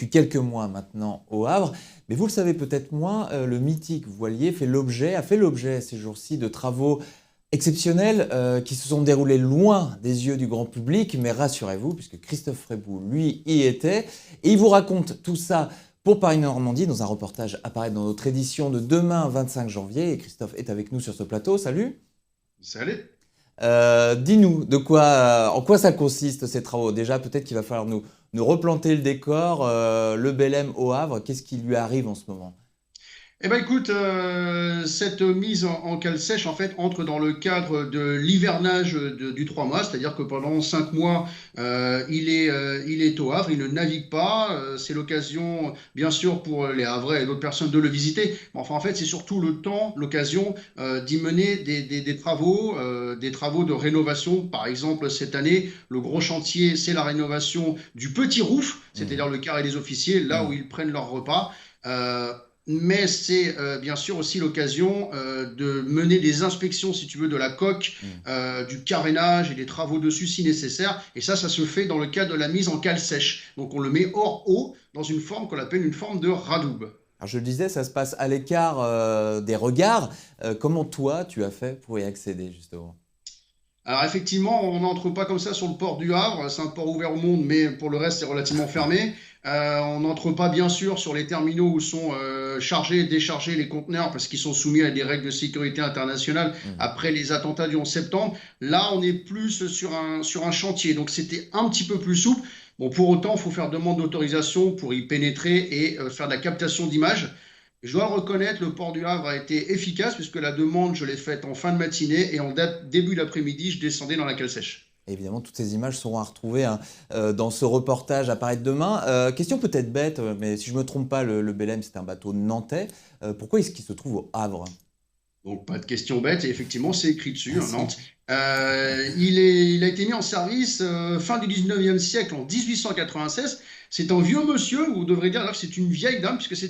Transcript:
depuis quelques mois maintenant au Havre. Mais vous le savez peut-être moins, le mythique voilier a fait l'objet ces jours-ci de travaux exceptionnels qui se sont déroulés loin des yeux du grand public. Mais rassurez-vous, puisque Christophe Fréboul, lui, y était. Et il vous raconte tout ça pour Paris-Normandie dans un reportage apparaît dans notre édition de demain, 25 janvier. Et Christophe est avec nous sur ce plateau. Salut. Salut. Dis-nous, en quoi ça consiste ces travaux? Déjà, peut-être qu'il va falloir nous replanter le décor. Le Belém au Havre, qu'est-ce qui lui arrive en ce moment? Eh ben écoute, cette mise en cale sèche en fait entre dans le cadre de l'hivernage du 3 mois, c'est-à-dire que pendant 5 mois, il est au Havre, il ne navigue pas. C'est l'occasion, bien sûr, pour les Havrais et d'autres personnes de le visiter. Mais enfin, en fait, c'est surtout le temps, l'occasion d'y mener des travaux de rénovation. Par exemple, cette année, le gros chantier, c'est la rénovation du Petit Rouf, Mhm. c'est-à-dire le carré des officiers, là où Mhm. ils prennent leur repas. Euh, mais c'est bien sûr aussi l'occasion de mener des inspections, si tu veux, de la coque, Mhm. du carénage et des travaux dessus si nécessaire. Et ça se fait dans le cadre de la mise en cale sèche. Donc on le met hors eau dans une forme qu'on appelle une forme de radoub. Alors je le disais, ça se passe à l'écart des regards. Comment toi, tu as fait pour y accéder justement? Alors effectivement, on n'entre pas comme ça sur le port du Havre, c'est un port ouvert au monde, mais pour le reste, c'est relativement fermé. On n'entre pas bien sûr sur les terminaux où sont chargés et déchargés les conteneurs parce qu'ils sont soumis à des règles de sécurité internationale Mhm. après les attentats du 11 septembre. Là, on est plus sur un chantier, donc c'était un petit peu plus souple. Bon, pour autant, il faut faire demande d'autorisation pour y pénétrer et faire de la captation d'images. Je dois le reconnaître, le port du Havre a été efficace puisque la demande, je l'ai faite en fin de matinée et en début d'après-midi, je descendais dans la cale sèche. Évidemment, toutes ces images seront à retrouver hein, dans ce reportage apparaître demain. Question peut-être bête, mais si je ne me trompe pas, le Belém, c'est un bateau nantais. Pourquoi est-ce qu'il se trouve au Havre? Donc, pas de question bête, et effectivement, c'est écrit dessus, Ah hein, si. Nantes. Il a été mis en service fin du 19e siècle, en 1896. C'est un vieux monsieur, ou on devrait dire que c'est une vieille dame, puisque c'est